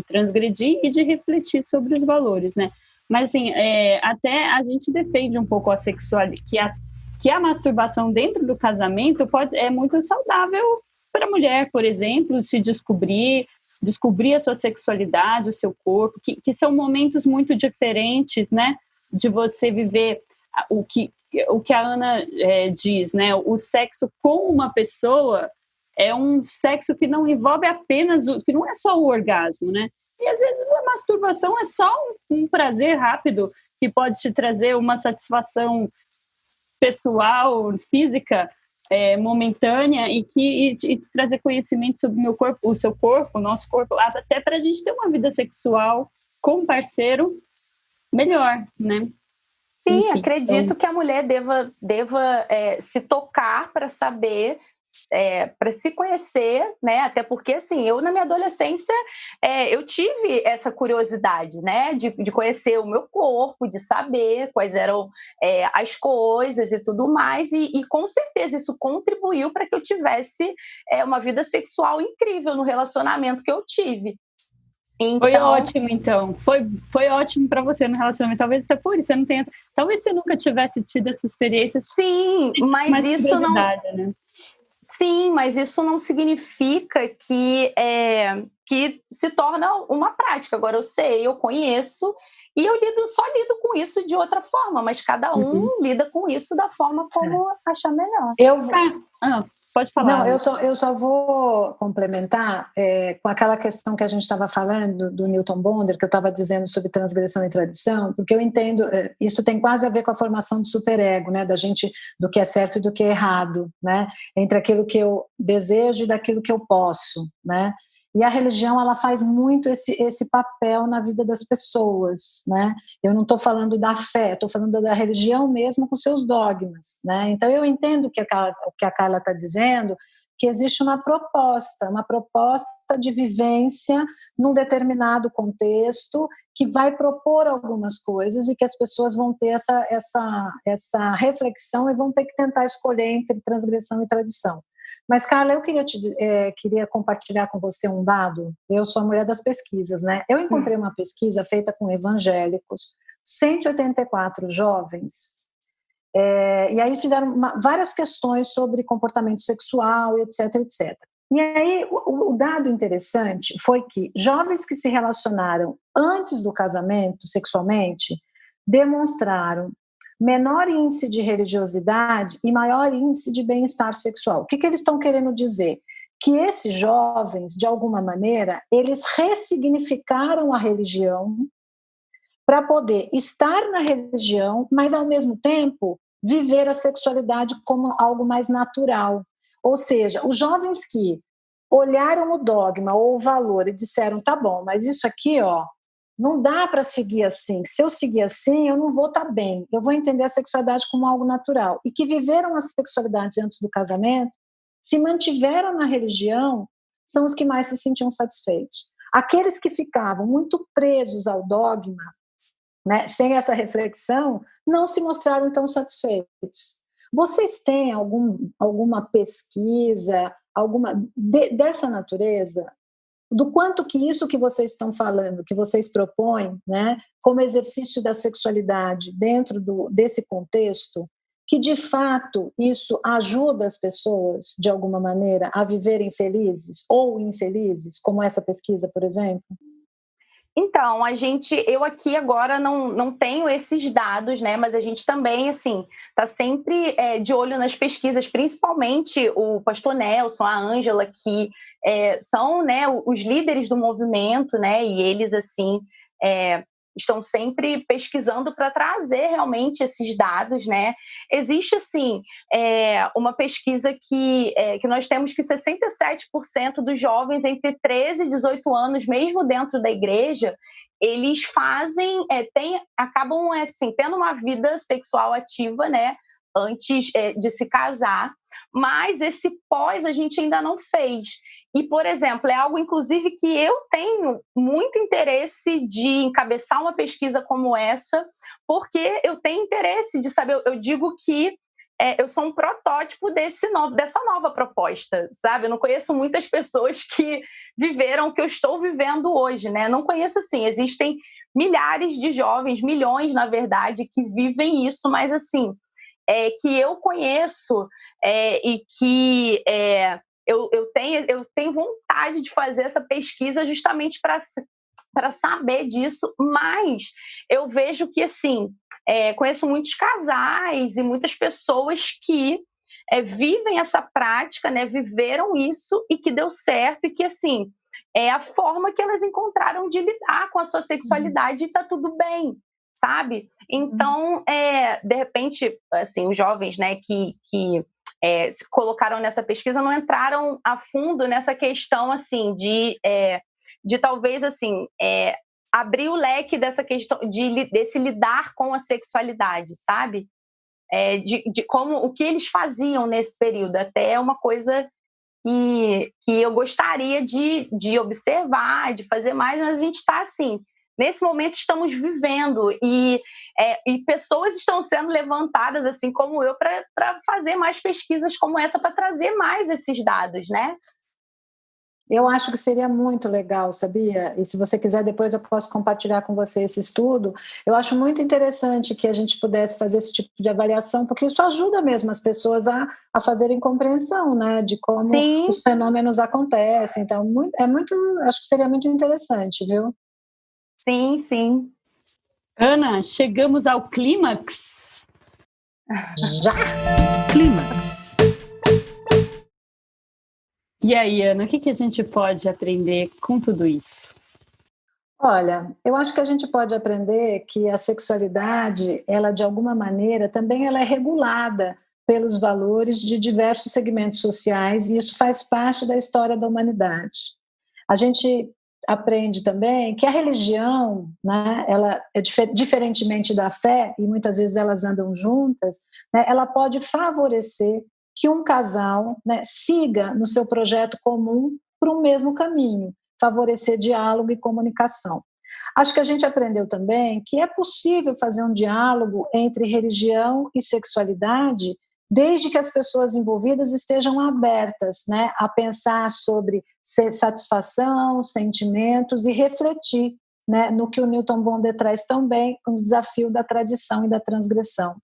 transgredir e de refletir sobre os valores, né? Mas, assim, até a gente defende um pouco a sexualidade, que a masturbação dentro do casamento é muito saudável para a mulher, por exemplo, se descobrir a sua sexualidade, o seu corpo, que são momentos muito diferentes, né? De você viver o que a Ana diz, né? O sexo com uma pessoa é um sexo que não envolve apenas, que não é só o orgasmo, né? E às vezes a masturbação é só um prazer rápido que pode te trazer uma satisfação pessoal, física, momentânea, e te trazer conhecimento sobre o meu corpo, o seu corpo, o nosso corpo, até para a gente ter uma vida sexual com um parceiro melhor, né? Sim, enfim, acredito que a mulher deva se tocar para saber, para se conhecer, né? Até porque, assim, eu na minha adolescência eu tive essa curiosidade, né? De conhecer o meu corpo, de saber quais eram as coisas e tudo mais, e com certeza isso contribuiu para que eu tivesse uma vida sexual incrível no relacionamento que eu tive. Então, foi ótimo, então. Foi ótimo para você no relacionamento. Talvez até por isso você não tenha. Talvez você nunca tivesse tido essa experiência. Sim, mas isso não. Né? Sim, mas isso não significa que se torna uma prática. Agora, eu conheço e eu só lido com isso de outra forma, mas cada um lida com isso da forma como achar melhor. Pode falar. Não, eu só vou complementar com aquela questão que a gente estava falando do Newton Bonder, que eu estava dizendo sobre transgressão e tradição, porque eu entendo, isso tem quase a ver com a formação do superego, né, da gente, do que é certo e do que é errado, né, entre aquilo que eu desejo e daquilo que eu posso, né. E a religião, ela faz muito esse papel na vida das pessoas, né? Eu não estou falando da fé, estou falando da religião mesmo com seus dogmas, né? Então eu entendo o que a Carla está dizendo, que existe uma proposta de vivência num determinado contexto que vai propor algumas coisas e que as pessoas vão ter essa reflexão e vão ter que tentar escolher entre transgressão e tradição. Mas, Carla, eu queria compartilhar com você um dado. Eu sou a mulher das pesquisas, né? Eu encontrei uma pesquisa feita com evangélicos, 184 jovens, e aí fizeram várias questões sobre comportamento sexual, etc, etc. E aí, o dado interessante foi que jovens que se relacionaram antes do casamento sexualmente demonstraram menor índice de religiosidade e maior índice de bem-estar sexual. O que eles estão querendo dizer? Que esses jovens, de alguma maneira, eles ressignificaram a religião para poder estar na religião, mas, ao mesmo tempo, viver a sexualidade como algo mais natural. Ou seja, os jovens que olharam o dogma ou o valor e disseram, tá bom, mas isso aqui, ó, não dá para seguir assim. Se eu seguir assim, eu não vou estar bem. Eu vou entender a sexualidade como algo natural. E que viveram a sexualidade antes do casamento, se mantiveram na religião, são os que mais se sentiam satisfeitos. Aqueles que ficavam muito presos ao dogma, né, sem essa reflexão, não se mostraram tão satisfeitos. Vocês têm alguma pesquisa dessa natureza? Do quanto que isso que vocês estão falando, que vocês propõem, né, como exercício da sexualidade dentro desse contexto, que de fato isso ajuda as pessoas, de alguma maneira, a viverem felizes ou infelizes, como essa pesquisa, por exemplo? Então, eu aqui agora não tenho esses dados, né? Mas a gente também, assim, está sempre de olho nas pesquisas, principalmente o pastor Nelson, a Ângela, que são, né, os líderes do movimento, né? E eles, assim, estão sempre pesquisando para trazer realmente esses dados, né? Existe, assim, uma pesquisa que nós temos que 67% dos jovens entre 13 e 18 anos, mesmo dentro da igreja, eles acabam assim, tendo uma vida sexual ativa, né? Antes de se casar, mas esse pós a gente ainda não fez. E, por exemplo, é algo, inclusive, que eu tenho muito interesse de encabeçar uma pesquisa como essa, porque eu tenho interesse de saber, eu digo que eu sou um protótipo dessa nova proposta, sabe? Eu não conheço muitas pessoas que viveram o que eu estou vivendo hoje, né? Não conheço, assim, existem milhares de jovens, milhões, na verdade, que vivem isso, mas, assim, que eu conheço e que eu tenho vontade de fazer essa pesquisa justamente para saber disso, mas eu vejo que, assim, conheço muitos casais e muitas pessoas que vivem essa prática, né, viveram isso e que deu certo e que, assim, é a forma que elas encontraram de lidar com a sua sexualidade e tá tudo bem, sabe? Então, de repente, assim, os jovens, né, que se colocaram nessa pesquisa não entraram a fundo nessa questão, assim, de talvez, assim, abrir o leque dessa questão desse lidar com a sexualidade, sabe? De como o que eles faziam nesse período, até é uma coisa que eu gostaria de observar, de fazer mais, mas a gente está assim, nesse momento estamos vivendo e pessoas estão sendo levantadas, assim como eu, para fazer mais pesquisas como essa, para trazer mais esses dados, né? Eu acho que seria muito legal, sabia? E se você quiser, depois eu posso compartilhar com você esse estudo. Eu acho muito interessante que a gente pudesse fazer esse tipo de avaliação, porque isso ajuda mesmo as pessoas a fazerem compreensão, né, de como Sim. Os fenômenos acontecem. Então, acho que seria muito interessante, viu? Sim, sim. Ana, chegamos ao clímax. Já! Clímax. E aí, Ana, o que a gente pode aprender com tudo isso? Olha, eu acho que a gente pode aprender que a sexualidade, ela de alguma maneira, também ela é regulada pelos valores de diversos segmentos sociais e isso faz parte da história da humanidade. A gente aprende também que a religião, né, ela é diferentemente da fé, e muitas vezes elas andam juntas, né, ela pode favorecer que um casal, né, siga no seu projeto comum para um mesmo caminho, favorecer diálogo e comunicação. Acho que a gente aprendeu também que é possível fazer um diálogo entre religião e sexualidade desde que as pessoas envolvidas estejam abertas, né, a pensar sobre satisfação, sentimentos e refletir, né, no que o Newton Bonder traz tão bem, o desafio da tradição e da transgressão.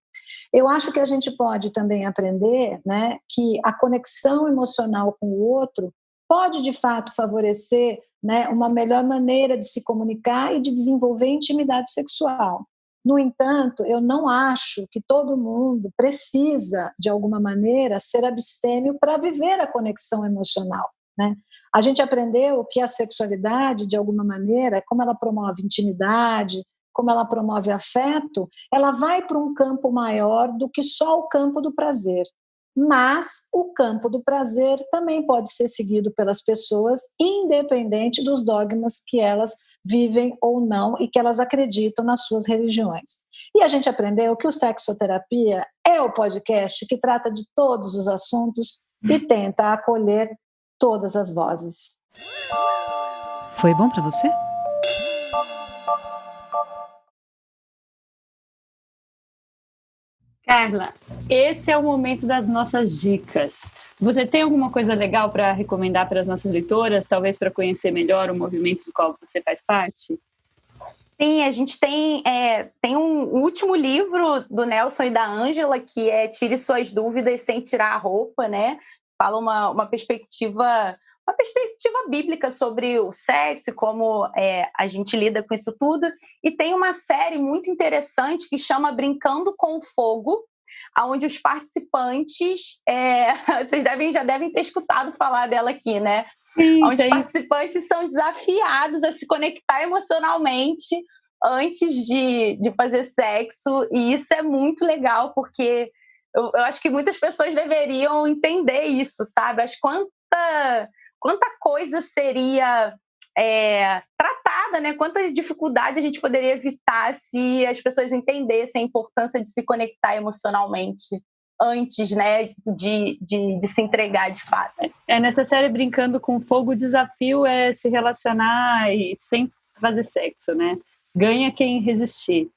Eu acho que a gente pode também aprender, né, que a conexão emocional com o outro pode, de fato, favorecer, né, uma melhor maneira de se comunicar e de desenvolver intimidade sexual. No entanto, eu não acho que todo mundo precisa, de alguma maneira, ser abstêmio para viver a conexão emocional, né? A gente aprendeu que a sexualidade, de alguma maneira, como ela promove intimidade, como ela promove afeto, ela vai para um campo maior do que só o campo do prazer. Mas o campo do prazer também pode ser seguido pelas pessoas, independente dos dogmas que elas vivem ou não e que elas acreditam nas suas religiões. E a gente aprendeu que o Sexoterapia é o podcast que trata de todos os assuntos e tenta acolher todas as vozes. Foi bom para você? Carla, esse é o momento das nossas dicas. Você tem alguma coisa legal para recomendar para as nossas leitoras, talvez para conhecer melhor o movimento do qual você faz parte? Sim, a gente tem um último livro do Nelson e da Ângela, que é Tire Suas Dúvidas Sem Tirar a Roupa, né? Fala uma perspectiva bíblica sobre o sexo e como a gente lida com isso tudo. E tem uma série muito interessante que chama Brincando com o Fogo, onde os participantes, vocês já devem ter escutado falar dela aqui, né? Sim, onde os participantes são desafiados a se conectar emocionalmente antes de fazer sexo, e isso é muito legal, porque eu acho que muitas pessoas deveriam entender isso, sabe? Acho quanta coisa seria tratada, né? Quanta dificuldade a gente poderia evitar se as pessoas entendessem a importância de se conectar emocionalmente antes, né, de se entregar de fato. Nessa série Brincando com Fogo, o desafio é se relacionar e sem fazer sexo, né? Ganha quem resistir.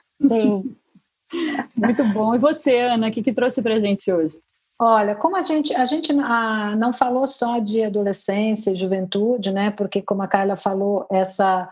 Sim. Muito bom. E você, Ana, o que trouxe pra gente hoje? Olha, como a gente não falou só de adolescência e juventude, né? Porque, como a Carla falou, essa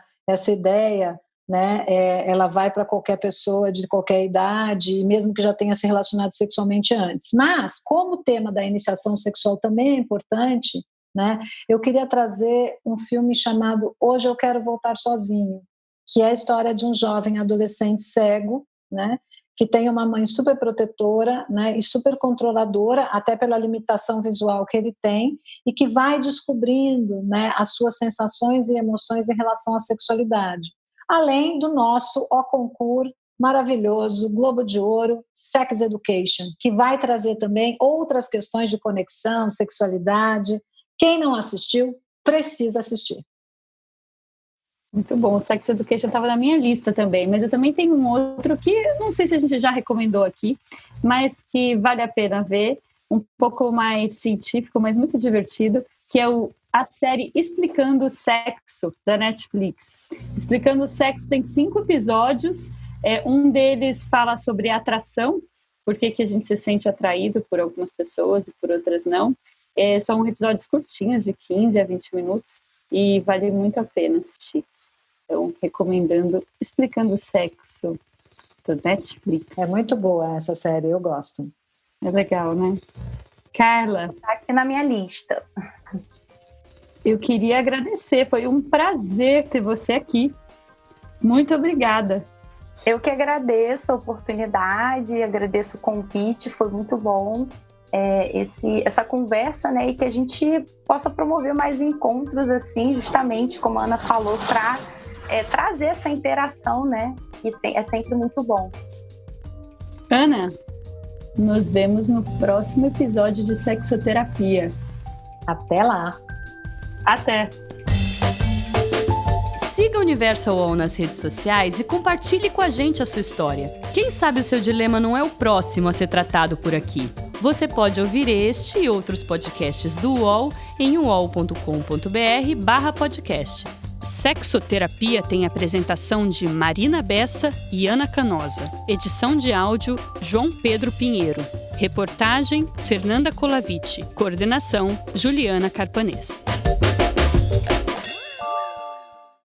ideia, né? Ela vai para qualquer pessoa de qualquer idade, mesmo que já tenha se relacionado sexualmente antes. Mas, como o tema da iniciação sexual também é importante, né? Eu queria trazer um filme chamado Hoje Eu Quero Voltar Sozinho, que é a história de um jovem adolescente cego, né? Que tem uma mãe super protetora, né, e super controladora, até pela limitação visual que ele tem, e que vai descobrindo, né, as suas sensações e emoções em relação à sexualidade. Além do nosso concurso maravilhoso, Globo de Ouro, Sex Education, que vai trazer também outras questões de conexão, sexualidade. Quem não assistiu, precisa assistir. Muito bom, o Sex Education estava na minha lista também, mas eu também tenho um outro que não sei se a gente já recomendou aqui, mas que vale a pena ver, um pouco mais científico, mas muito divertido, que é a série Explicando o Sexo, da Netflix. Explicando o Sexo tem 5 episódios, um deles fala sobre atração, por que a gente se sente atraído por algumas pessoas e por outras não. São episódios curtinhos, de 15 a 20 minutos, e vale muito a pena assistir. Então, recomendando Explicando o Sexo, do Netflix. É muito boa essa série, eu gosto. É legal, né? Carla. Está aqui na minha lista. Eu queria agradecer, foi um prazer ter você aqui. Muito obrigada. Eu que agradeço a oportunidade, agradeço o convite, foi muito bom essa conversa, né? E que a gente possa promover mais encontros assim, justamente como a Ana falou, para trazer essa interação, né? E é sempre muito bom. Ana, nos vemos no próximo episódio de Sexoterapia. Até lá! Até! Siga o Universal UOL nas redes sociais e compartilhe com a gente a sua história. Quem sabe o seu dilema não é o próximo a ser tratado por aqui. Você pode ouvir este e outros podcasts do UOL em uol.com.br/podcasts. Sexoterapia tem apresentação de Marina Bessa e Ana Canosa. Edição de áudio, João Pedro Pinheiro. Reportagem, Fernanda Colavicci. Coordenação, Juliana Carpanês.